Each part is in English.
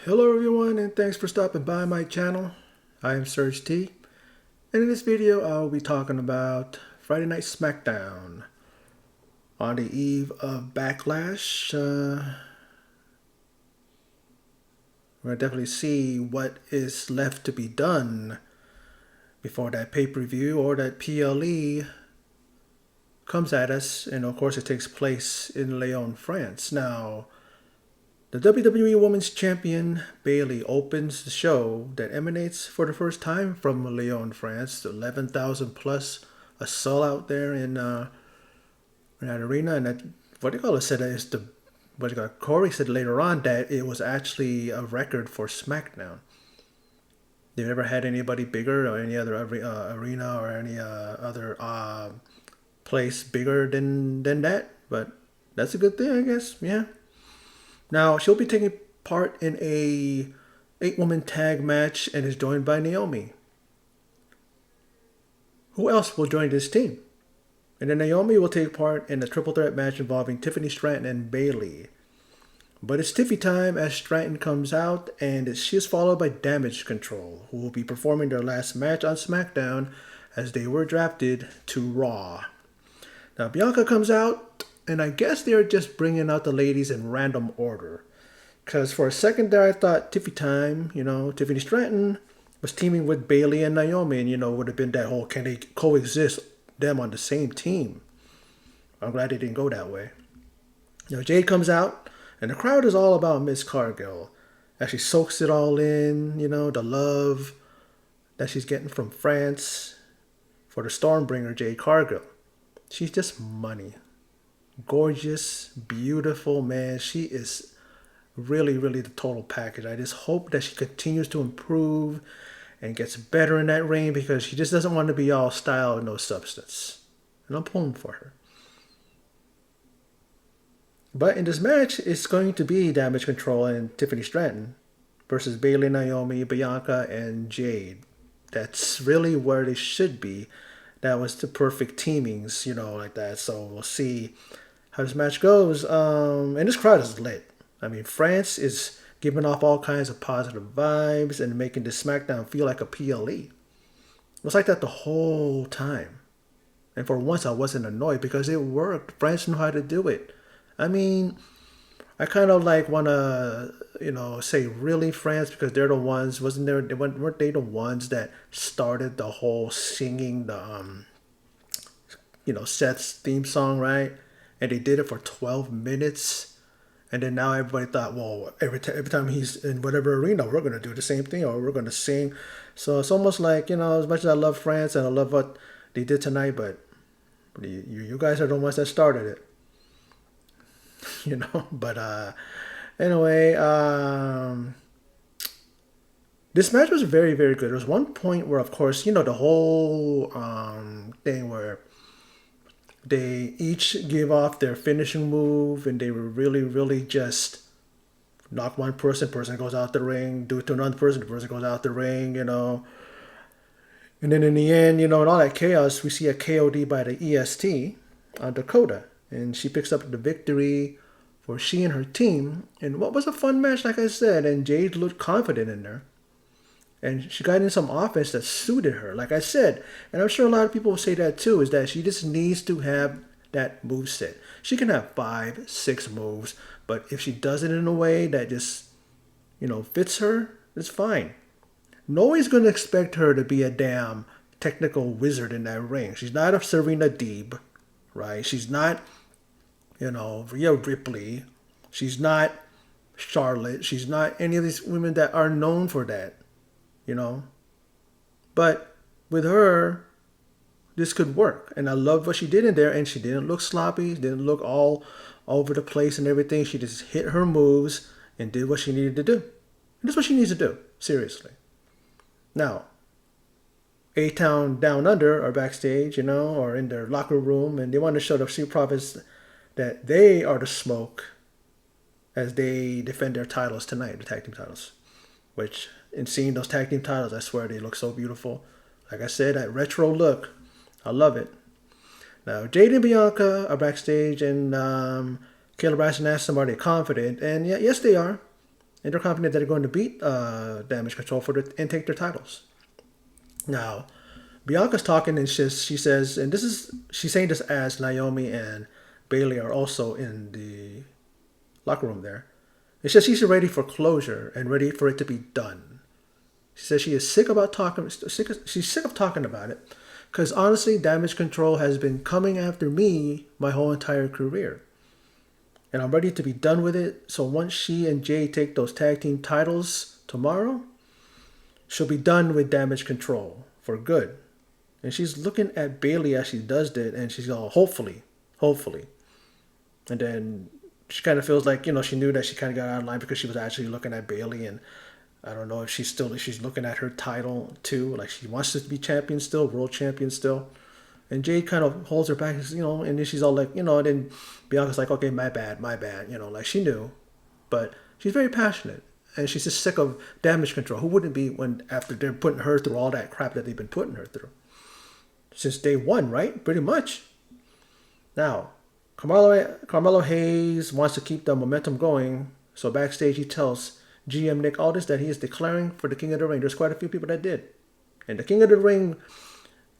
Hello everyone, and thanks for stopping by my channel. I am Serge T, and in this video I'll be talking about Friday Night Smackdown. On the eve of Backlash, we're going to definitely see what is left to be done before that pay-per-view or that PLE comes at us, and of course it takes place in Lyon, France. Now, the WWE Women's Champion Bayley opens the show that emanates for the first time from Lyon, France. 11,000 plus, a sellout there in that arena. And that, what do you call it? Said is the what do you call it? Corey said later on that it was actually a record for SmackDown. They've never had anybody bigger or any other arena or any other place bigger than that. But that's a good thing, I guess. Yeah. Now, she'll be taking part in a 8-woman tag match and is joined by Naomi. Who else will join this team? And then Naomi will take part in a triple threat match involving Tiffany Stratton and Bayley. But it's Tiffy time as Stratton comes out, and she is followed by Damage Control, who will be performing their last match on SmackDown as they were drafted to Raw. Now, Bianca comes out, and I guess they're just bringing out the ladies in random order. Because for a second there, I thought Tiffy time, Tiffany Stratton was teaming with Bayley and Naomi. And, would have been that whole, can they coexist them on the same team? I'm glad they didn't go that way. Jade comes out, and the crowd is all about Miss Cargill. As she soaks it all in, the love that she's getting from France for the Stormbringer, Jade Cargill. She's just money. Gorgeous, beautiful, man. She is really, really the total package. I just hope that she continues to improve and gets better in that ring, because she just doesn't want to be all style and no substance. And I'm pulling for her. But in this match, it's going to be Damage Control and Tiffany Stratton versus Bayley, Naomi, Bianca, and Jade. That's really where they should be. That was the perfect teamings, like that. So we'll see how this match goes. And this crowd is lit. I mean, France is giving off all kinds of positive vibes and making this SmackDown feel like a PLE. It was like that the whole time. And for once, I wasn't annoyed because it worked. France knew how to do it. I mean, I kind of want to, say really France, because they're the ones, weren't they the ones that started the whole singing the, Seth's theme song, right? And they did it for 12 minutes. And then now everybody thought, well, every time he's in whatever arena, we're going to do the same thing, or we're going to sing. So it's almost like, as much as I love France and I love what they did tonight, but you guys are the ones that started it. But anyway, this match was very, very good. There was one point where, of course, the whole thing where they each give off their finishing move, and they were really, really just knock one person goes out the ring, do it to another person, the person goes out the ring, And then in the end, in all that chaos, we see a KOD by the EST on Dakota. And she picks up the victory for she and her team. And what was a fun match, like I said. And Jade looked confident in there. And she got in some offense that suited her, like I said. And I'm sure a lot of people will say that too, is that she just needs to have that move set. She can have 5, 6 moves, but if she does it in a way that just, fits her, it's fine. Nobody's going to expect her to be a damn technical wizard in that ring. She's not a Serena Deeb, right? She's not, Rhea Ripley. She's not Charlotte. She's not any of these women that are known for that. But with her, this could work. And I love what she did in there. And she didn't look sloppy, didn't look all over the place and everything. She just hit her moves and did what she needed to do. And that's what she needs to do, seriously. Now, A-Town Down Under are backstage, or in their locker room. And they want to show the Street Profits that they are the smoke as they defend their titles tonight, the tag team titles. Which, in seeing those tag team titles, I swear they look so beautiful. Like I said, that retro look, I love it. Now, Jade and Bianca are backstage, and Kayla Braxton asked them, are they confident? And yes, they are. and they're confident that they're going to beat Damage Control and take their titles. Now, Bianca's talking and she says, and she's saying this as Naomi and Bayley are also in the locker room there. It says she's ready for closure and ready for it to be done. She says she is sick of talking about it, because honestly, Damage Control has been coming after me my whole entire career. And I'm ready to be done with it. So once she and Jay take those tag team titles tomorrow, she'll be done with Damage Control for good. And she's looking at Bayley as she does that, and she's all, hopefully. And then she kind of feels like, she knew that she kind of got out of line because she was actually looking at Bayley, and I don't know if she's looking at her title too. Like, she wants to be champion still, world champion still. And Jade kind of holds her back, and then she's all like, and then Bianca's like, okay, my bad, like she knew. But she's very passionate, and she's just sick of Damage Control. Who wouldn't be after they're putting her through all that crap that they've been putting her through? Since day one, right? Pretty much. Now, Carmelo Hayes wants to keep the momentum going, so backstage he tells GM Nick Aldis that he is declaring for the King of the Ring. There's quite a few people that did. And the King of the Ring,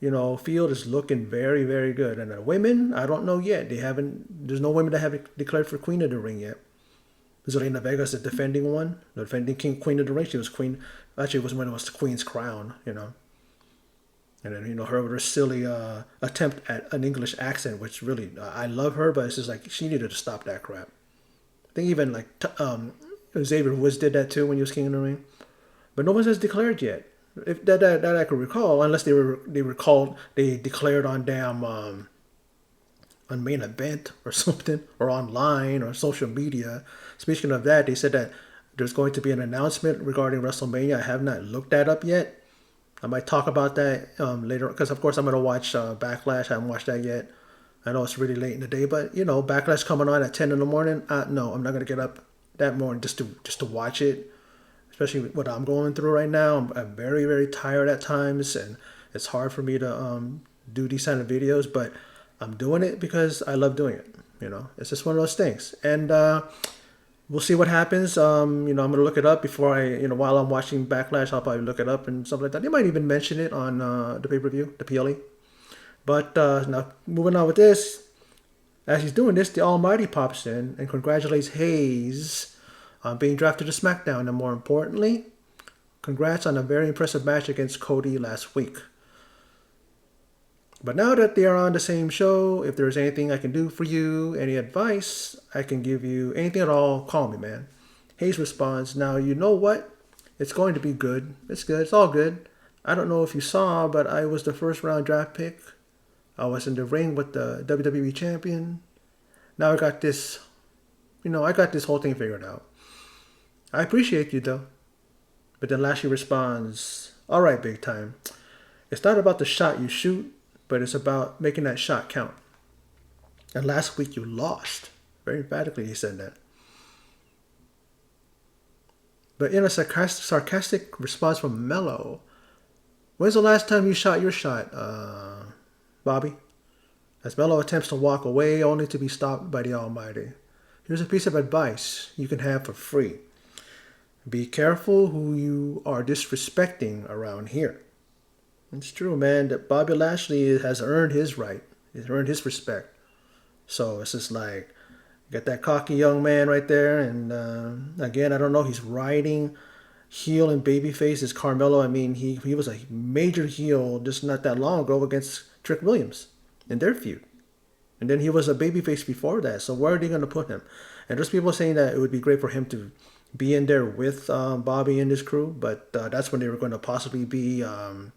field is looking very, very good. And the women, I don't know yet. There's no women that have declared for Queen of the Ring yet. Zelina Vega is the defending one, the defending Queen of the Ring. She was Queen. Actually, it was when it was the Queen's crown, And then, her silly attempt at an English accent, which really, I love her, but it's just like, she needed to stop that crap. I think even like Xavier Woods did that too when he was King of the Ring. But no one has declared yet. If that I could recall, unless they declared on damn on Main Event or something, or online or social media. Speaking of that, they said that there's going to be an announcement regarding WrestleMania. I have not looked that up yet. I might talk about that later, because of course I'm going to watch Backlash. I haven't watched that yet. I know it's really late in the day, but Backlash coming on at 10 in the morning. No, I'm not going to get up that morning just to watch it. Especially with what I'm going through right now. I'm very, very tired at times, and it's hard for me to do these kind of videos, but I'm doing it because I love doing it. It's just one of those things. And we'll see what happens. I'm going to look it up before while I'm watching Backlash, I'll probably look it up and stuff like that. They might even mention it on the pay-per-view, the PLE. But now, moving on with this, as he's doing this, the Almighty pops in and congratulates Hayes on being drafted to SmackDown, and more importantly, congrats on a very impressive match against Cody last week. But now that they are on the same show, if there's anything I can do for you, any advice I can give you, anything at all, call me, man. Hayes responds, now you know what? It's going to be good. It's good. It's all good. I don't know if you saw, but I was the first round draft pick. I was in the ring with the WWE champion. Now I got this, I got this whole thing figured out. I appreciate you, though. But then Lashley responds, all right, big time. It's not about the shot you shoot, but it's about making that shot count. And last week you lost. Very emphatically he said that. But in a sarcastic response from Mello, when's the last time you shot your shot, Bobby? As Mello attempts to walk away, only to be stopped by the Almighty. Here's a piece of advice you can have for free. Be careful who you are disrespecting around here. It's true, man, that Bobby Lashley has earned his right. He's earned his respect. So it's just like, got that cocky young man right there. And again, I don't know, he's riding heel and babyface as Carmelo. I mean, he was a major heel just not that long ago against Trick Williams in their feud. And then he was a babyface before that. So where are they going to put him? And there's people saying that it would be great for him to be in there with Bobby and his crew, but that's when they were going to possibly be, the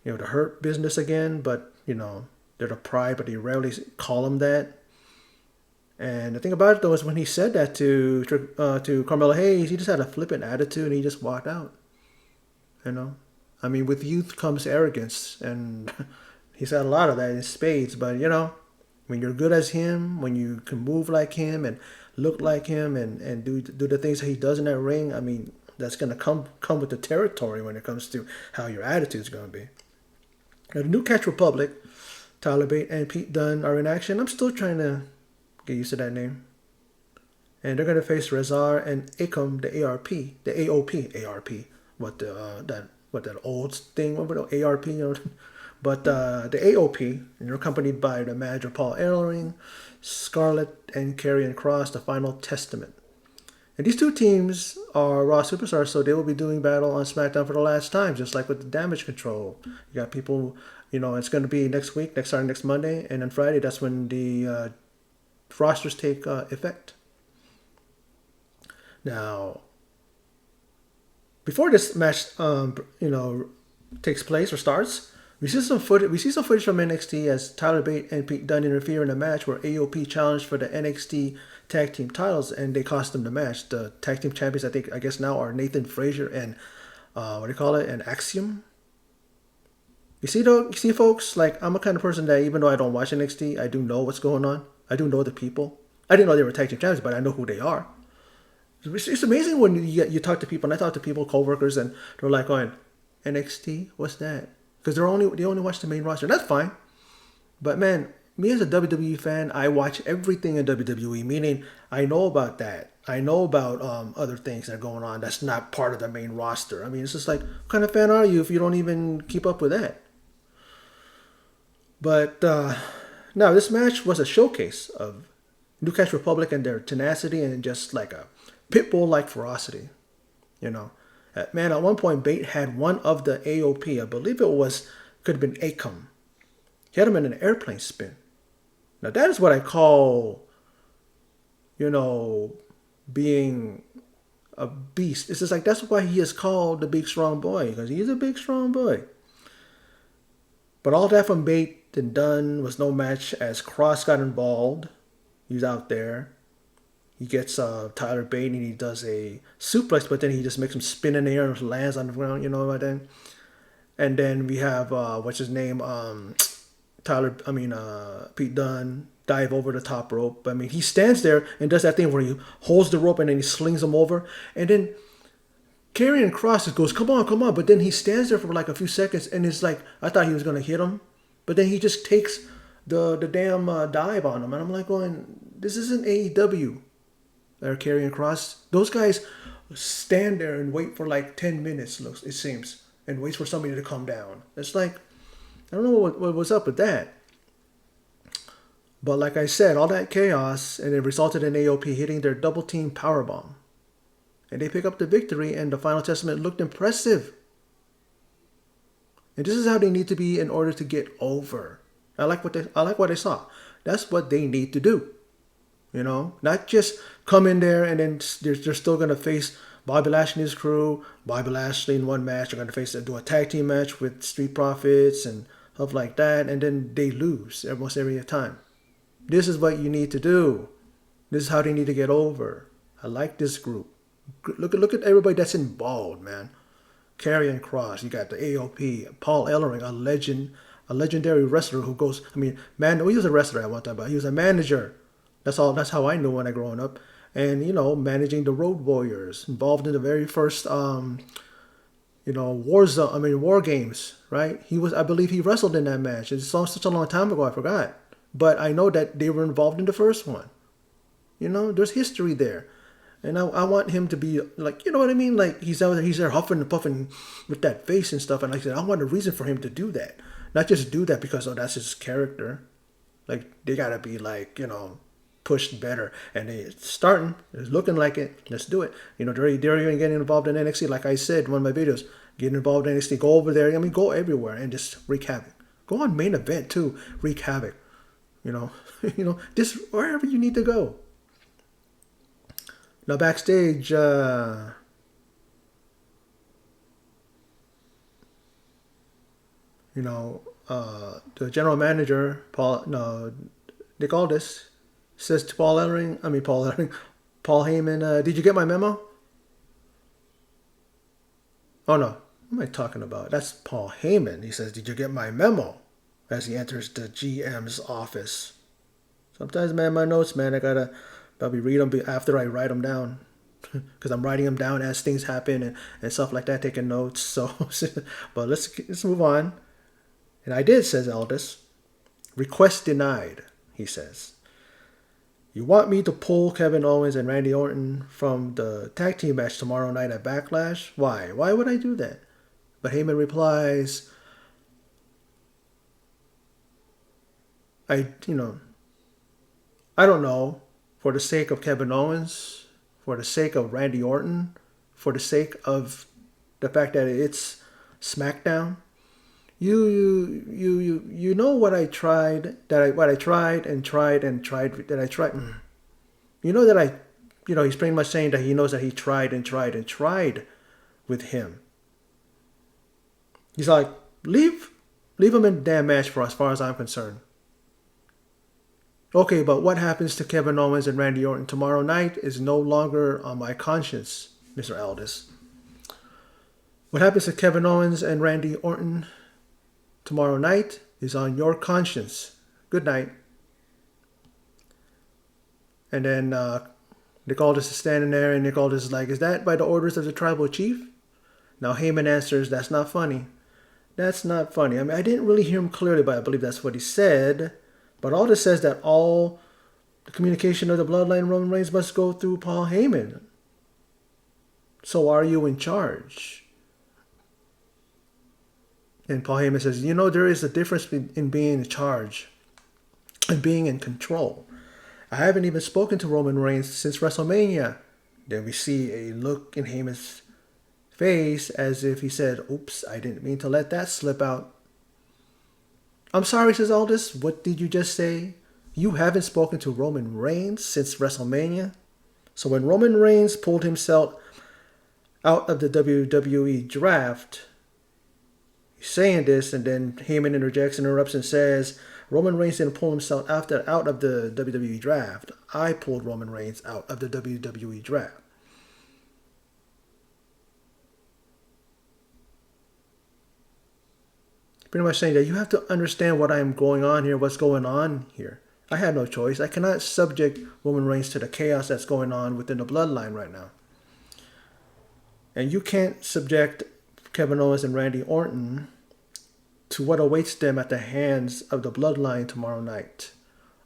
Hurt Business again. But they're the Pride, but they rarely call him that. And the thing about it though is when he said that to Carmelo Hayes, he just had a flippant attitude and he just walked out. I mean, with youth comes arrogance, and he's had a lot of that in spades. But when you're good as him, when you can move like him and look like him and do the things that he does in that ring, I mean, that's going to come with the territory when it comes to how your attitude's going to be. Now, the New Catch Republic, Tyler Bate and Pete Dunne are in action. I'm still trying to get used to that name. and they're gonna face Rezar and Akam, the ARP, the AOP, ARP. What the what that old thing? What about ARP? You know, but the AOP, and they're accompanied by the manager Paul Ellering, Scarlett, and Karrion Kross, the Final Testament. And these two teams are Raw superstars, so they will be doing battle on SmackDown for the last time, just like with the Damage Control. You got people, it's going to be next week, starting next Monday, and then Friday, that's when the rosters take effect. Now, before this match, takes place or starts, we see some footage. We see some footage from NXT as Tyler Bate and Pete Dunne interfere in a match where AOP challenged for the NXT tag team titles, and they cost them the match. The tag team champions, I guess now are Nathan Frazier and an Axiom. You see, folks. Like, I'm a kind of person that even though I don't watch NXT, I do know what's going on. I do know the people. I didn't know they were tag team champions, but I know who they are. It's amazing when you talk to people, and I talk to people, coworkers, and they're like, "Oh, NXT, what's that?" Because they only watch the main roster. And that's fine. But man, me as a WWE fan, I watch everything in WWE. Meaning, I know about that. I know about other things that are going on that's not part of the main roster. I mean, it's just like, what kind of fan are you if you don't even keep up with that? But now, this match was a showcase of New Cash Republic and their tenacity and just like a pitbull-like ferocity. Man, at one point, Bate had one of the AOP, I believe could have been Akam. He had him in an airplane spin. Now, that is what I call, being a beast. It's just like, that's why he is called the big strong boy, because he's a big strong boy. But all that from Bate and Dunne was no match as Kross got involved. He's out there. He gets Tyler Bate and he does a suplex, but then he just makes him spin in the air and lands on the ground, what then? And then we have what's his name? Pete Dunne dive over the top rope. I mean, he stands there and does that thing where he holds the rope and then he slings him over. And then Karrion Kross goes, come on. But then he stands there for like a few seconds and it's like, I thought he was going to hit him. But then he just takes the damn dive on him. And I'm like going, this isn't AEW. Or Karrion Kross. Those guys stand there and wait for like 10 minutes, it seems, and waits for somebody to come down. It's like, I don't know what was up with that. But like I said, all that chaos, and it resulted in AOP hitting their double team powerbomb. And they pick up the victory, and the Final Testament looked impressive. And this is how they need to be in order to get over. I like what I saw. That's what they need to do. Not just come in there and then they're still going to face Bobby Lashley and his crew. Bobby Lashley in one match, they're going to do a tag team match with Street Profits and stuff like that. And then they lose almost every time. This is what you need to do. This is how they need to get over. I like this group. Look at everybody that's involved, man. Karrion Kross, you got the AOP, Paul Ellering, a legendary wrestler who goes, he was a wrestler at one time, but he was a manager. That's how I knew when I growing up. And, managing the Road Warriors, involved in the very first, War Games, right? I believe he wrestled in that match. It's such a long time ago, I forgot. But I know that they were involved in the first one. There's history there. And I want him to be like, you know what I mean? Like, he's there huffing and puffing with that face and stuff. And like I said, I want a reason for him to do that. Not just do that because, that's his character. Like, they got to be like, pushed better, and it's looking like it. Let's do it. They're even getting involved in NXT. Like I said in one of my videos, get involved in NXT. Go over there. Go everywhere and just wreak havoc. Go on main event too. Wreak havoc. Just wherever you need to go. Now backstage, the general manager Nick Aldis says to Paul Heyman, did you get my memo? Oh no, what am I talking about? That's Paul Heyman. He says, did you get my memo? As he enters the GM's office. Sometimes, man, my notes, man, I gotta probably read them after I write them down. Because I'm writing them down as things happen and stuff like that, taking notes. So, but let's move on. And I did, says Aldis. Request denied, he says. You want me to pull Kevin Owens and Randy Orton from the tag team match tomorrow night at Backlash? Why? Why would I do that? But Heyman replies, I don't know. For the sake of Kevin Owens, for the sake of Randy Orton, for the sake of the fact that it's SmackDown, you know what I tried, what I tried and tried and tried, that I tried. You know that he's pretty much saying that he knows that he tried and tried and tried with him. He's like, leave him in the damn match for as far as I'm concerned. Okay, but what happens to Kevin Owens and Randy Orton tomorrow night is no longer on my conscience, Mr. Aldis. What happens to Kevin Owens and Randy Orton tomorrow night is on your conscience. Good night. And then Nick Aldis is standing there, and Nick Aldis is like, is that by the orders of the tribal chief? Now Heyman answers, that's not funny. That's not funny. I mean, I didn't really hear him clearly, but I believe that's what he said. But Aldis says that all the communication of the Bloodline Roman Reigns must go through Paul Heyman. So are you in charge? And Paul Heyman says, there is a difference in being in charge and being in control. I haven't even spoken to Roman Reigns since WrestleMania. Then we see a look in Heyman's face as if he said, oops, I didn't mean to let that slip out. I'm sorry, says Aldis. What did you just say? You haven't spoken to Roman Reigns since WrestleMania? So when Roman Reigns pulled himself out of the WWE draft, he's saying this, and then Heyman interrupts and says, Roman Reigns didn't pull himself out of the WWE draft. I pulled Roman Reigns out of the WWE draft. Pretty much saying that you have to understand what I'm going on here, what's going on here. I have no choice. I cannot subject Roman Reigns to the chaos that's going on within the bloodline right now. And you can't subject Kevin Owens and Randy Orton to what awaits them at the hands of the bloodline tomorrow night.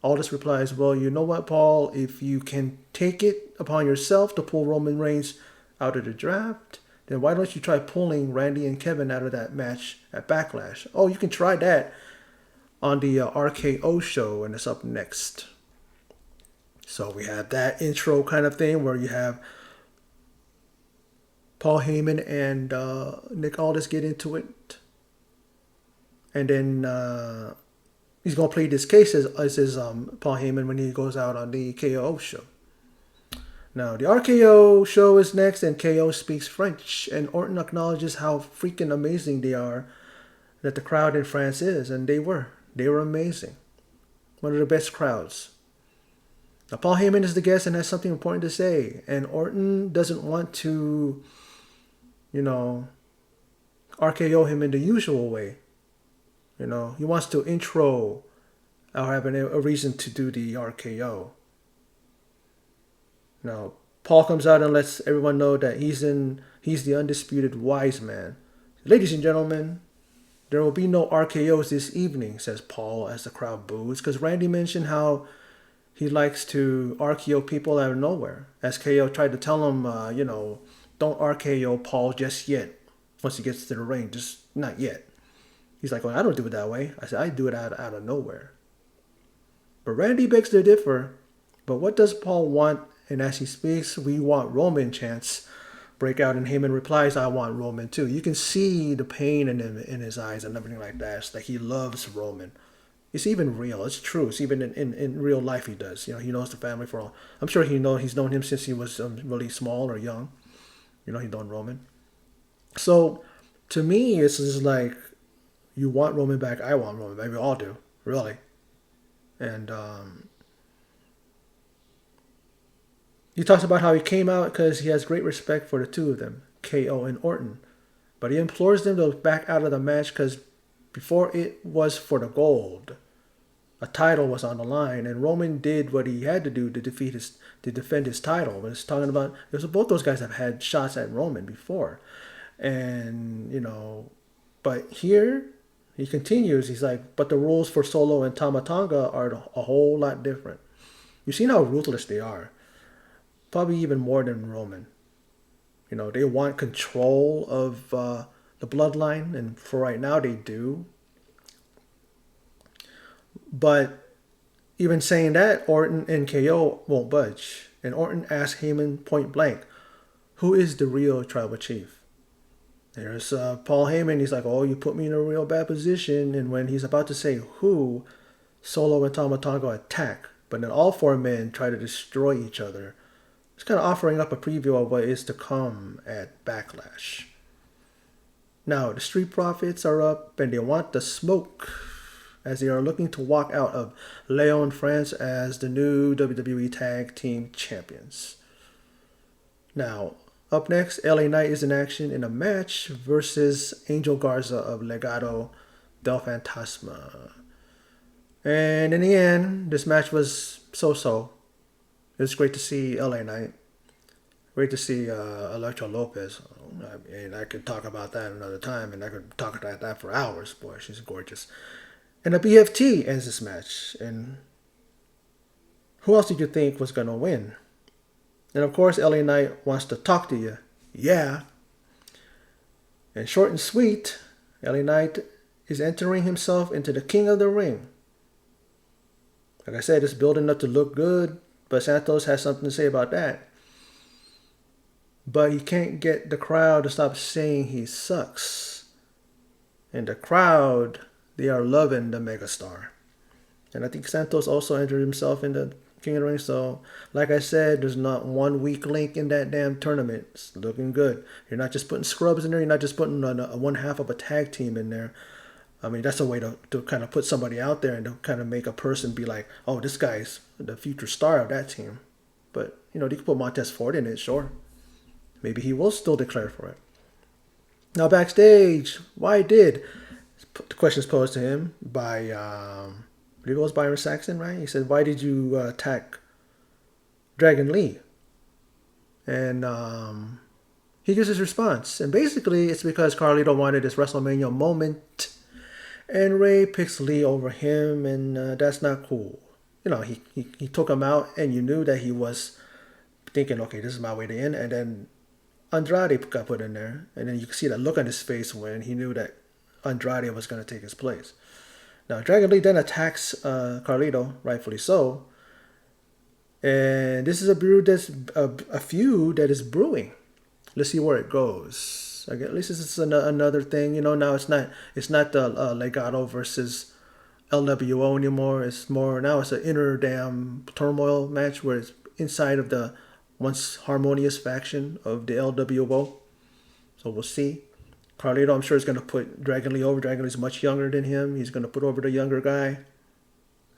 Aldis replies, well, you know what, Paul? If you can take it upon yourself to pull Roman Reigns out of the draft, then why don't you try pulling Randy and Kevin out of that match at Backlash? Oh, you can try that on the RKO show, and it's up next. So we have that intro kind of thing where you have Paul Heyman and Nick Aldis get into it. And then he's going to play this case as Paul Heyman when he goes out on the KO show. Now, the RKO show is next, and KO speaks French, and Orton acknowledges how freaking amazing they are, that the crowd in France is, and they were. They were amazing. One of the best crowds. Now, Paul Heyman is the guest and has something important to say, and Orton doesn't want to, RKO him in the usual way. He wants to intro or have a reason to do the RKO. Now, Paul comes out and lets everyone know that he's the undisputed wise man. Ladies and gentlemen, there will be no RKOs this evening, says Paul as the crowd boos, because Randy mentioned how he likes to RKO people out of nowhere. As KO tried to tell him, don't RKO Paul just yet. Once he gets to the ring, just not yet. He's like, well, I don't do it that way. I said, I do it out of nowhere. But Randy begs to differ. But what does Paul want? And as he speaks, we want Roman chants break out, and Heyman replies, I want Roman too. You can see the pain in his eyes and everything like that. It's like he loves Roman. It's even real. It's true. It's even in real life he does. He knows the family for all. I'm sure he's known him since he was really small or young. He's known Roman. So to me, it's just like, you want Roman back, I want Roman back. We all do, really. And he talks about how he came out because he has great respect for the two of them, KO and Orton. But he implores them to back out of the match because before it was for the gold. A title was on the line, and Roman did what he had to do to defend his title. But it's talking about, both those guys have had shots at Roman before. And, but here he continues. He's like, but the rules for Solo and Tama Tonga are a whole lot different. You've seen how ruthless they are. Probably even more than Roman. They want control of the bloodline, and for right now they do. But even saying that, Orton and KO won't budge. And Orton asked Heyman point blank, who is the real tribal chief? There's Paul Heyman. He's like, oh, you put me in a real bad position. And when he's about to say who, Solo and Tama Tonga attack. But then all four men try to destroy each other. It's kind of offering up a preview of what is to come at Backlash. Now, the Street Profits are up and they want the smoke as they are looking to walk out of Lyon, France as the new WWE Tag Team Champions. Now, up next, LA Knight is in action in a match versus Angel Garza of Legado del Fantasma. And in the end, this match was so-so. It was great to see LA Knight. Great to see Elektra Lopez. I could talk about that another time, and I could talk about that for hours. Boy, she's gorgeous. And the BFT ends this match. And who else did you think was going to win? And of course, LA Knight wants to talk to you. Yeah. And short and sweet, LA Knight is entering himself into the King of the Ring. Like I said, it's building up to look good, but Santos has something to say about that. But he can't get the crowd to stop saying he sucks. And the crowd, they are loving the megastar. And I think Santos also entered himself in the King of the Ring. So, like I said, there's not one weak link in that damn tournament. It's looking good. You're not just putting scrubs in there. You're not just putting a one half of a tag team in there. I mean, that's a way to kind of put somebody out there and to kind of make a person be like, oh, this guy's the future star of that team. But, they could put Montez Ford in it, sure. Maybe he will still declare for it. Now, backstage, why did? The question is posed to him by, I believe it was Byron Saxton, right? He said, why did you attack Dragon Lee? And he gives his response. And basically, it's because Carlito wanted this WrestleMania moment. And Ray picks Lee over him, and that's not cool. He took him out, and you knew that he was thinking, okay, this is my way to end. And then Andrade got put in there, and then you could see that look on his face when he knew that Andrade was going to take his place. Now, Dragon Lee then attacks Carlito, rightfully so. And this is a feud that is brewing. Let's see where it goes. At least this is another thing. Now it's not the Legado versus LWO anymore. It's more, now it's an inner damn turmoil match where it's inside of the once harmonious faction of the LWO. So we'll see. Carlito, I'm sure, is going to put Dragon Lee over. Dragon Lee's much younger than him. He's going to put over the younger guy.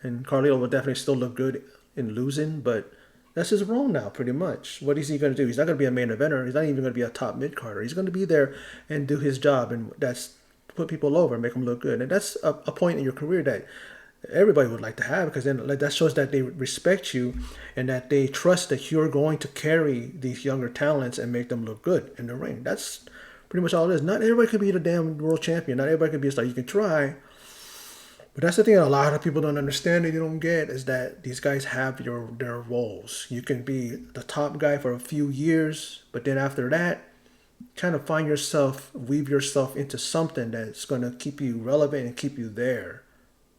And Carlito will definitely still look good in losing, but that's his role now, pretty much. What is he going to do? He's not going to be a main eventer. He's not even going to be a top mid-carder. He's going to be there and do his job, and that's put people over and make them look good. And that's a point in your career that everybody would like to have, because then that shows that they respect you and that they trust that you're going to carry these younger talents and make them look good in the ring. That's pretty much all it is. Not everybody can be the damn world champion. Not everybody can be a star. You can try. But that's the thing that a lot of people don't understand and you don't get, is that these guys have their roles. You can be the top guy for a few years, but then after that, kind of weave yourself into something that's going to keep you relevant and keep you there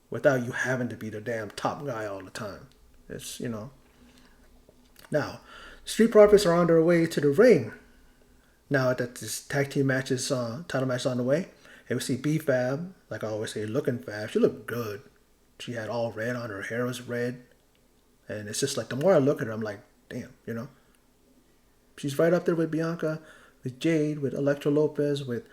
without you having to be the damn top guy all the time. It's, Now, Street Profits are on their way to the ring. Now that this tag team title match is on the way, and we see B-Fab, like I always say, looking fab. She looked good. She had all red on. Her hair was red. And it's just like, the more I look at her, I'm like, damn, She's right up there with Bianca, with Jade, with Elektra Lopez, with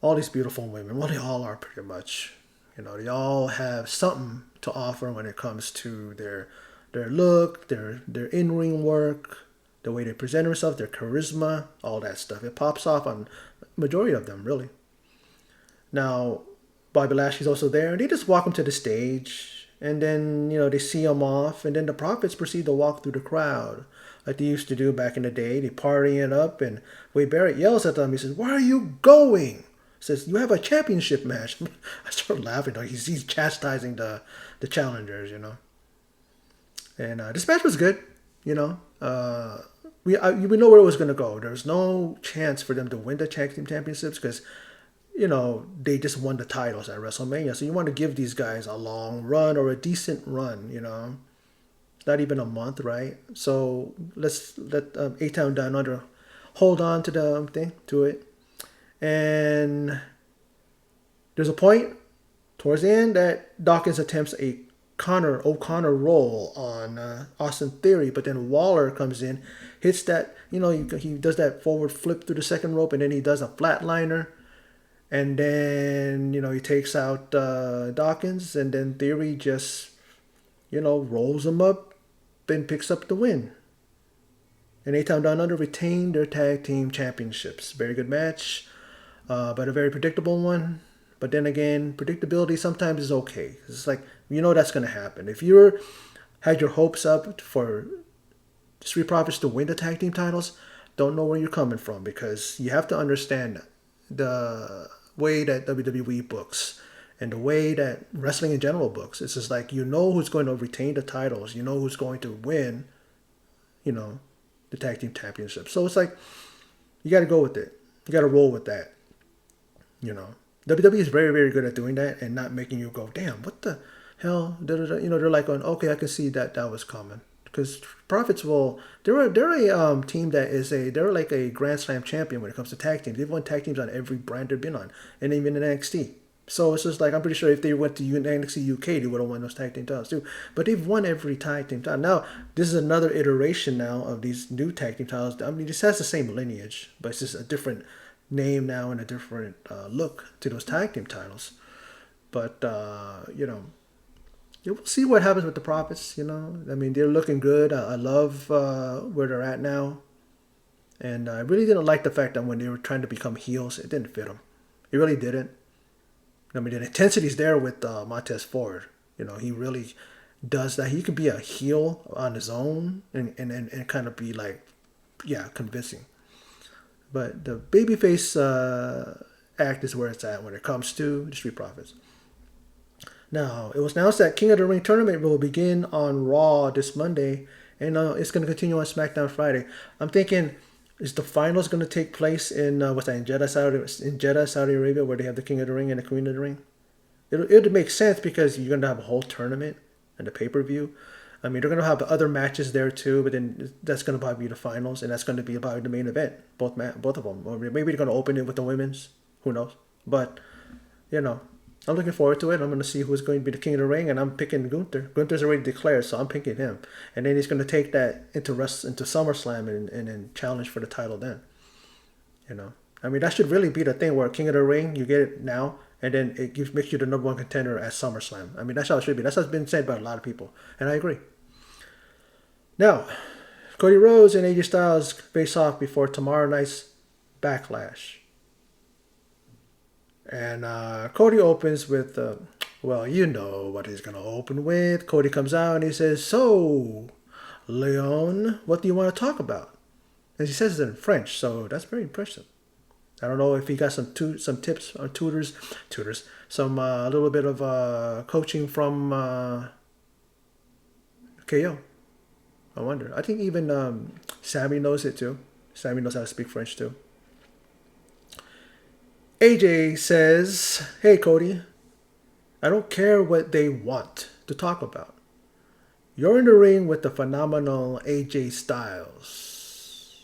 all these beautiful women. Well, they all are pretty much. They all have something to offer when it comes to their look, their in-ring work, the way they present themselves, their charisma, all that stuff. It pops off on majority of them, really. Now, Bobby Lashley's also there, and they just walk him to the stage, and then, they see him off, and then the Profits proceed to walk through the crowd, like they used to do back in the day. They partying up, and Wade Barrett yells at them. He says, "Where are you going?" He says, "You have a championship match." I start laughing. He's chastising the challengers, And this match was good. You know, we know where it was gonna go. There's no chance for them to win the tag team championships because they just won the titles at WrestleMania. So you want to give these guys a long run or a decent run. Not even a month, right? So let's let A-Town Down Under hold on to the thing to it, and there's a point towards the end that Dawkins attempts a O'Connor roll on Austin Theory, but then Waller comes in, hits that, he does that forward flip through the second rope, and then he does a flatliner, and then, he takes out Dawkins, and then Theory just, rolls him up and picks up the win. And A-Town Down Under retained their tag team championships. Very good match, but a very predictable one. But then again, predictability sometimes is okay. It's like, that's going to happen. If you had your hopes up for Street Profits to win the tag team titles, don't know where you're coming from, because you have to understand the way that WWE books and the way that wrestling in general books. It's just like, who's going to retain the titles. Who's going to win, the tag team championship. So it's like, you got to go with it. You got to roll with that. WWE is very, very good at doing that and not making you go, damn, what the hell? They're like, okay, I can see that was coming. Because Profits they're a team that they're like a Grand Slam champion when it comes to tag teams. They've won tag teams on every brand they've been on, and even in NXT. So it's just like, I'm pretty sure if they went to NXT UK, they would have won those tag team titles too. But they've won every tag team title. Now, this is another iteration now of these new tag team titles. I mean, this has the same lineage, but it's just a different name now and a different look to those tag team titles. But, we'll see what happens with the Profits, I mean, they're looking good. I love where they're at now. And I really didn't like the fact that when they were trying to become heels, it didn't fit them. It really didn't. I mean, the intensity's there with Montez Ford. He really does that. He could be a heel on his own and kind of be like, convincing. But the babyface act is where it's at when it comes to the Street Profits. Now, it was announced that King of the Ring tournament will begin on Raw this Monday, and it's going to continue on SmackDown Friday. I'm thinking, is the finals going to take place in Jeddah, Saudi Arabia, where they have the King of the Ring and the Queen of the Ring? It would make sense because you're going to have a whole tournament and the pay-per-view. I mean, they're going to have other matches there too, but then that's going to probably be the finals, and that's going to be about the main event, both of them. Or maybe they're going to open it with the women's. Who knows? But, I'm looking forward to it. I'm going to see who's going to be the King of the Ring, and I'm picking Gunther. Gunther's already declared, so I'm picking him. And then he's going to take that into SummerSlam and then challenge for the title then. I mean, that should really be the thing where King of the Ring, you get it now, and then it makes you the number one contender at SummerSlam. I mean, that's how it should be. That's what's been said by a lot of people, and I agree. Now, Cody Rhodes and AJ Styles face off before tomorrow night's Backlash. And Cody opens with, what he's going to open with. Cody comes out and he says, "So, Leon, what do you want to talk about?" And he says it in French, so that's very impressive. I don't know if he got some tips or tutors, some a little bit of coaching from KO. I wonder. I think even Sammy knows it too. Sammy knows how to speak French too. AJ says, "Hey, Cody, I don't care what they want to talk about. You're in the ring with the phenomenal AJ Styles.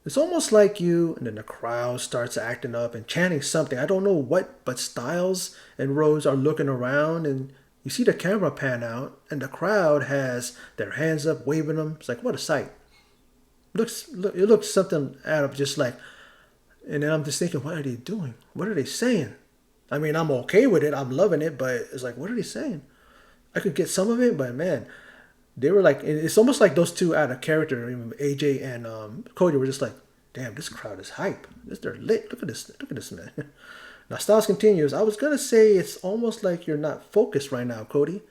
It's almost like you," and then the crowd starts acting up and chanting something. I don't know what, but Styles and Rhodes are looking around, and you see the camera pan out, and the crowd has their hands up, waving them. It's like, what a sight. It looks something out of just like, and then I'm just thinking, what are they doing? What are they saying? I mean, I'm okay with it. I'm loving it, but it's like, what are they saying? I could get some of it, but man, they were like, it's almost like those two out of character. AJ and Cody were just like, damn, this crowd is hype. They're lit. Look at this man. Now Styles continues. I was gonna say it's almost like you're not focused right now, Cody.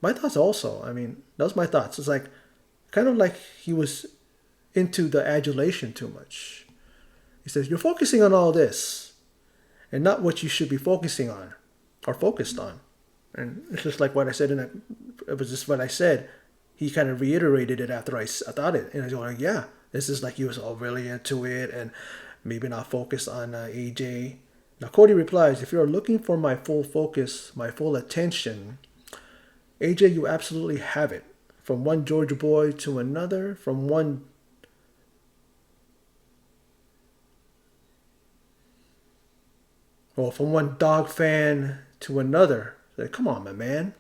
My thoughts also. I mean, that was my thoughts. It's like kind of like he was into the adulation too much. He says, "You're focusing on all this and not what you should be focusing on or focused on. And it's just like what I said it was just what I said. He kind of reiterated it after I thought it. And I was like, yeah, this is like he was all really into it and maybe not focused on AJ. Now, Cody replies, if you're looking for my full focus, my full attention, AJ, you absolutely have it. From one Georgia boy to another, from one dog fan to another. Like, come on, my man.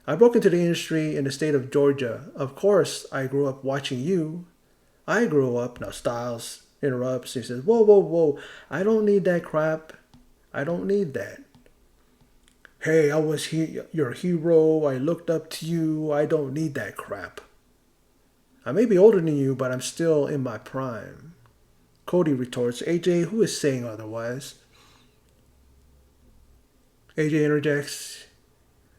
I broke into the industry in the state of Georgia. Of course, I grew up watching you. I grew up. Now, Styles interrupts. He says, whoa, whoa, whoa. I don't need that crap. I don't need that. Hey, I was your hero. I looked up to you. I don't need that crap. I may be older than you, but I'm still in my prime. Cody retorts, AJ, who is saying otherwise? AJ interjects,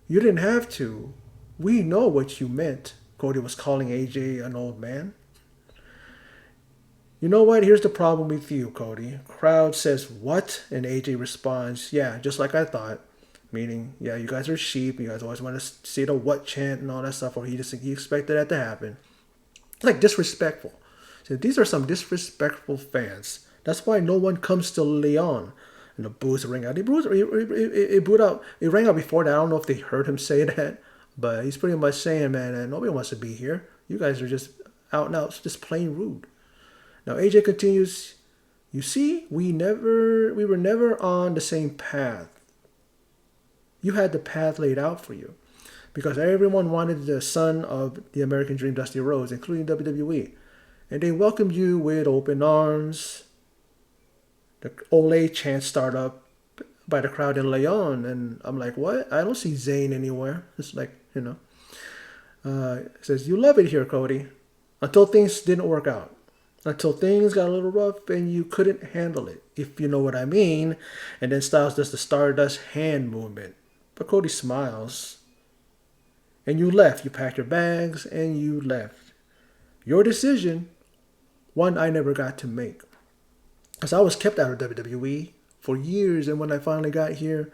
you didn't have to. We know what you meant. Cody was calling AJ an old man. You know what? Here's the problem with you, Cody. Crowd says, what? And AJ responds, yeah, just like I thought. Meaning, yeah, you guys are sheep. You guys always want to see the what chant and all that stuff, or he expected that to happen. It's like disrespectful. So these are some disrespectful fans. That's why no one comes to Leon. And the boos ring out. It rang out before that. I don't know if they heard him say that, but he's pretty much saying, man, nobody wants to be here. You guys are just out and out, just plain rude. Now AJ continues, you see, we were never on the same path. You had the path laid out for you. Because everyone wanted the son of the American Dream, Dusty Rhodes, including WWE. And they welcomed you with open arms. The Olay chant started up by the crowd in Leon. And I'm like, what? I don't see Zayn anywhere. It's like, it says, you love it here, Cody. Until things didn't work out. Until things got a little rough and you couldn't handle it, if you know what I mean. And then Styles does the Stardust hand movement. But Cody smiles. And you left. You packed your bags and you left. Your decision, one I never got to make. Because I was kept out of WWE for years, and when I finally got here,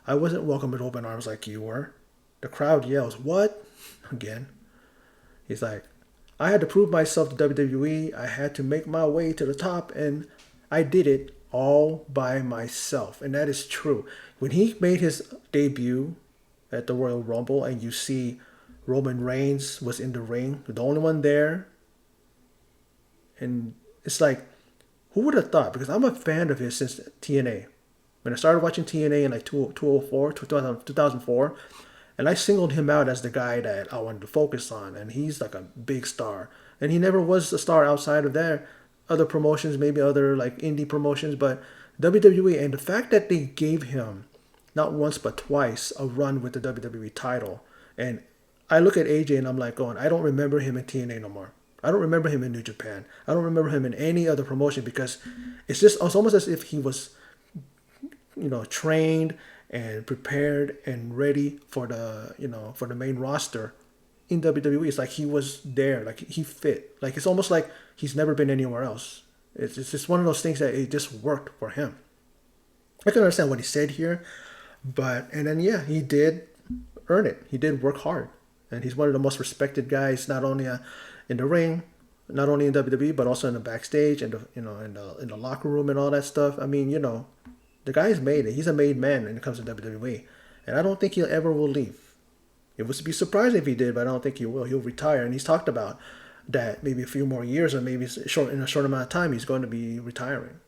I wasn't welcomed with open arms like you were. The crowd yells, what? Again. He's like, I had to prove myself to WWE. I had to make my way to the top, and I did it all by myself. And that is true. When he made his debut at the Royal Rumble, and you see Roman Reigns was in the ring, the only one there, and it's like, who would have thought? Because I'm a fan of his since TNA. When I started watching TNA in like 2004, and I singled him out as the guy that I wanted to focus on, and he's like a big star. And he never was a star outside of their other promotions, maybe other like indie promotions, but WWE. And the fact that they gave him not once but twice a run with the WWE title, and I look at AJ and I'm like going, I don't remember him in TNA no more. I don't remember him in New Japan. I don't remember him in any other promotion, because it's almost as if he was, trained and prepared and ready for the main roster in WWE. It's like he was there, like he fit. Like it's almost like he's never been anywhere else. It's just one of those things that it just worked for him. I can understand what he said here, and then he did earn it. He did work hard, and he's one of the most respected guys, not only in the ring, not only in WWE, but also in the backstage and in the locker room and all that stuff. I mean, the guy's made it. He's a made man when it comes to WWE, and I don't think he'll ever will leave. It would be surprising if he did, but I don't think he will. He'll retire, and he's talked about that maybe a few more years, or maybe in a short amount of time, he's going to be retiring.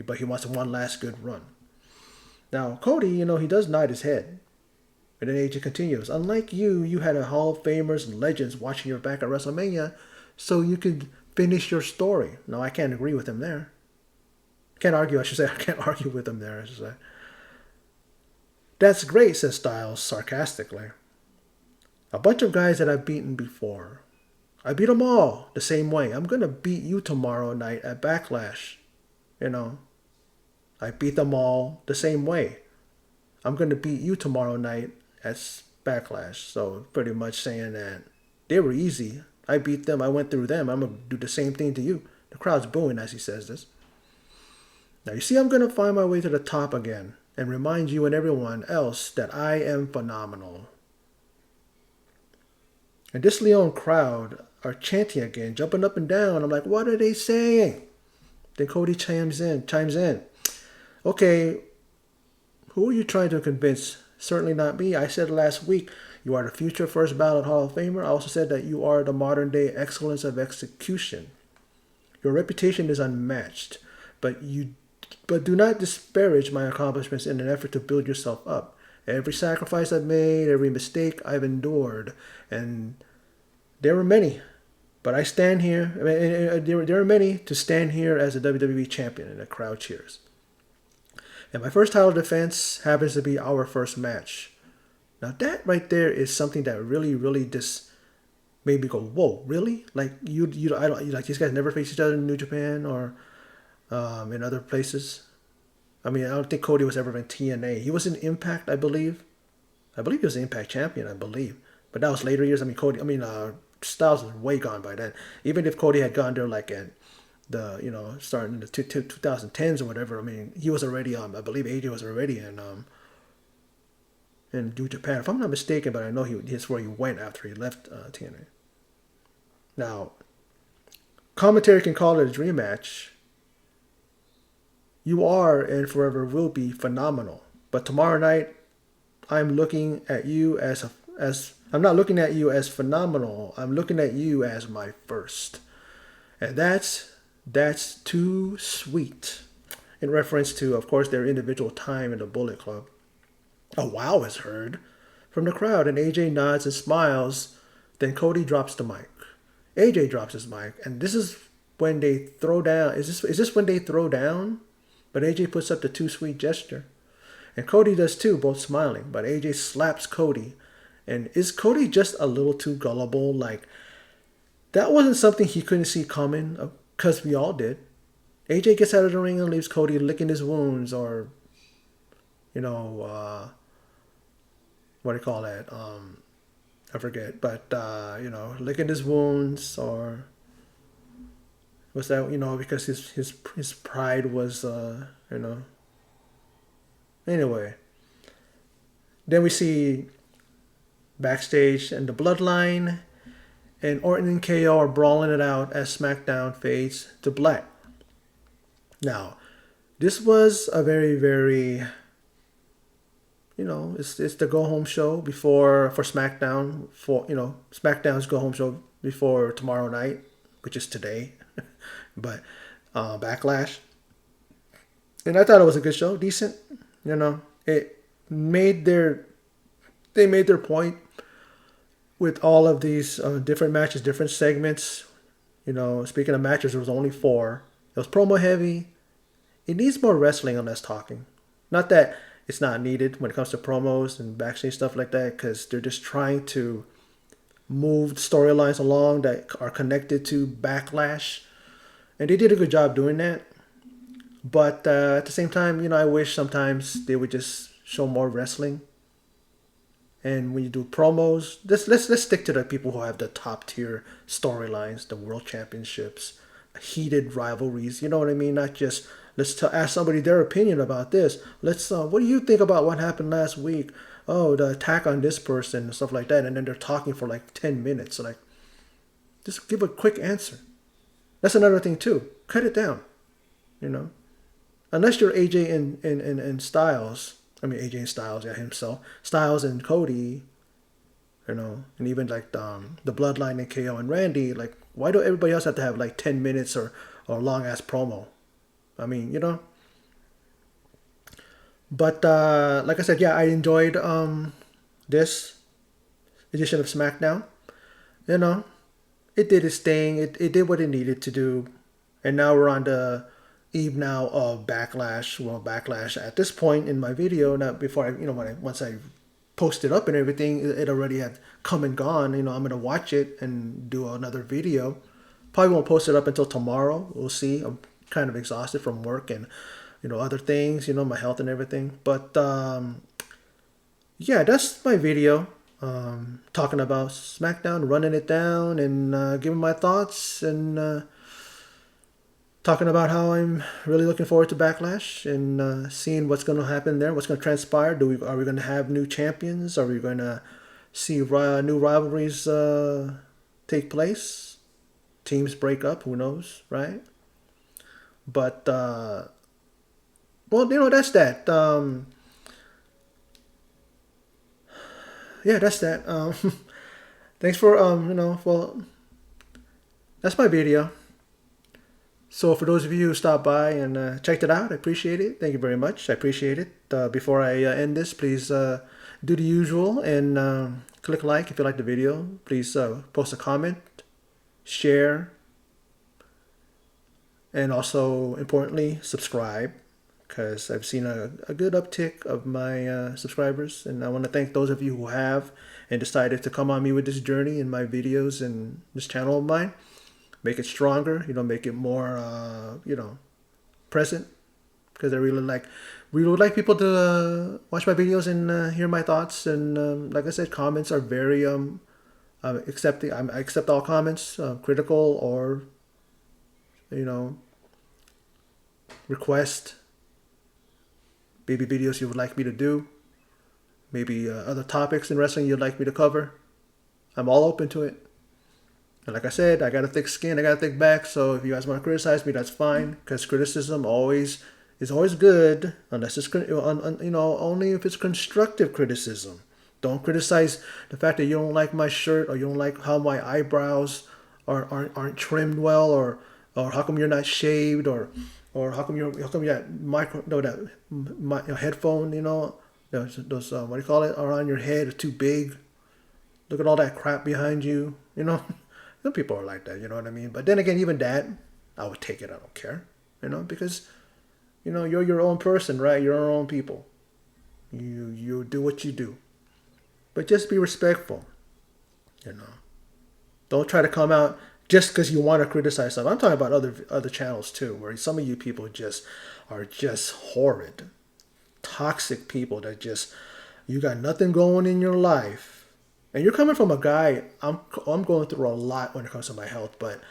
But he wants one last good run. Now, Cody, he does nod his head. And then AJ continues, unlike you had a Hall of Famers and legends watching your back at WrestleMania so you could finish your story. Now, I can't agree with him there. Can't argue, I should say. I can't argue with him there, I should say. That's great, says Styles sarcastically. A bunch of guys that I've beaten before. I beat them all the same way. I'm going to beat you tomorrow night at Backlash. I beat them all the same way. I'm going to beat you tomorrow night at Backlash. So pretty much saying that they were easy. I beat them. I went through them. I'm going to do the same thing to you. The crowd's booing as he says this. Now, you see, I'm going to find my way to the top again. and remind you and everyone else that I am phenomenal. And this Leon crowd are chanting again, jumping up and down. I'm like, what are they saying? Then Cody chimes in. Okay, who are you trying to convince? Certainly not me. I said last week, you are the future first ballot Hall of Famer. I also said that you are the modern day excellence of execution. Your reputation is unmatched, but do not disparage my accomplishments in an effort to build yourself up. Every sacrifice I've made, every mistake I've endured, and there were many, but I stand here. There are many to stand here as a WWE champion, and the crowd cheers. And my first title defense happens to be our first match. Now that right there is something that really, really just made me go, "Whoa, really? Like I don't like these guys never face each other in New Japan or in other places." I mean, I don't think Cody was ever in TNA. He was in Impact, I believe. I believe he was the Impact champion, I believe. But that was later years. I mean, Styles was way gone by then. Even if Cody had gone there like at the, starting in the 2010s or whatever, I mean, he was already I believe AJ was already in New Japan. If I'm not mistaken, but I know he's where he went after he left TNA. Now, commentary can call it a dream match. You are and forever will be phenomenal. But tomorrow night, I'm looking at you as I'm not looking at you as phenomenal. I'm looking at you as my first. And that's too sweet. In reference to, of course, their individual time in the Bullet Club. A wow is heard from the crowd, and AJ nods and smiles. Then Cody drops the mic. AJ drops his mic, and this is when they throw down. Is this when they throw down? But AJ puts up the too sweet gesture. And Cody does too, both smiling. But AJ slaps Cody. And is Cody just a little too gullible? Like, that wasn't something he couldn't see coming, because we all did. AJ gets out of the ring and leaves Cody licking his wounds, or, what do you call that? I forget. But, licking his wounds, or was that, because his pride was, Anyway. Then we see backstage and the Bloodline and Orton and KO are brawling it out as SmackDown fades to black. Now, this was a very, very, it's the go home show for SmackDown, SmackDown's go home show before tomorrow night, which is today, but Backlash. And I thought it was a good show, decent. It made they made their point with all of these different matches, different segments. Speaking of matches, there was only 4. It was promo heavy. It needs more wrestling and less talking. Not that it's not needed when it comes to promos and backstage stuff like that, because they're just trying to move storylines along that are connected to Backlash. And they did a good job doing that. But at the same time, I wish sometimes they would just show more wrestling. And when you do promos, let's stick to the people who have the top tier storylines, the world championships, heated rivalries. You know what I mean? Not just let's ask somebody their opinion about this. Let's what do you think about what happened last week? Oh, the attack on this person and stuff like that. And then they're talking for like 10 minutes. So just give a quick answer. That's another thing too. Cut it down. Unless you're AJ and Styles. I mean, AJ and Styles, himself. Styles and Cody, and even like the Bloodline and KO and Randy. Like, why do everybody else have to have like 10 minutes or a long ass promo? I mean, But like I said, I enjoyed this edition of SmackDown. It did its thing. It did what it needed to do, and now we're on the eve now of Backlash. Well, Backlash at this point in my video, not before once I posted up and everything, it already had come and gone. I'm gonna watch it and do another video. Probably won't post it up until tomorrow. We'll see. I'm kind of exhausted from work and other things. My health and everything. But that's my video. Talking about SmackDown, running it down, and giving my thoughts and. talking about how I'm really looking forward to Backlash and seeing what's going to happen there, what's going to transpire. Are we going to have new champions? Are we going to see new rivalries take place? Teams break up? Who knows, right? But well, that's that. Yeah, that's that. Thanks for well, that's my video. So for those of you who stopped by and checked it out, I appreciate it. Thank you very much. I appreciate it. Before I end this, please do the usual and click like if you like the video. Please post a comment, share, and also importantly, subscribe, because I've seen a good uptick of my subscribers, and I want to thank those of you who have and decided to come on me with this journey in my videos and this channel of mine. Make it stronger, make it more, present, because I we would like people to watch my videos and hear my thoughts. And like I said, comments are very accepting. I accept all comments, critical or request. Maybe videos you would like me to do. Maybe other topics in wrestling you'd like me to cover. I'm all open to it. And like I said, I got a thick skin, I got a thick back, so if you guys want to criticize me, that's fine, because criticism is always good, unless it's only if it's constructive criticism. Don't criticize the fact that you don't like my shirt, or you don't like how my eyebrows aren't trimmed well, or how come you're not shaved, or how come you that headphone, those what do you call it, around your head are too big. Look at all that crap behind you, Some people are like that, you know what I mean? But then again, even that, I would take it. I don't care, because, you're your own person, right? You're your own people. You do what you do. But just be respectful, Don't try to come out just because you want to criticize something. I'm talking about other channels too, where some of you people are just horrid, toxic people that you got nothing going in your life. And you're coming from a guy, I'm going through a lot when it comes to my health, but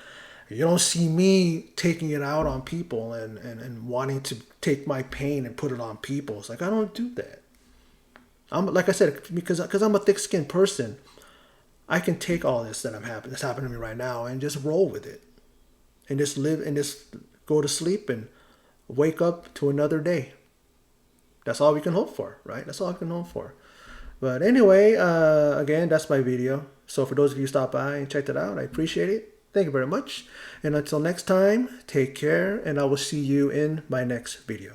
you don't see me taking it out on people and wanting to take my pain and put it on people. It's like, I don't do that. Like I said, because I'm a thick-skinned person, I can take all this that's happening to me right now and just roll with it. And just live and just go to sleep and wake up to another day. That's all we can hope for, right? That's all I can hope for. But anyway, again, that's my video. So for those of you who stopped by and checked it out, I appreciate it. Thank you very much. And until next time, take care, and I will see you in my next video.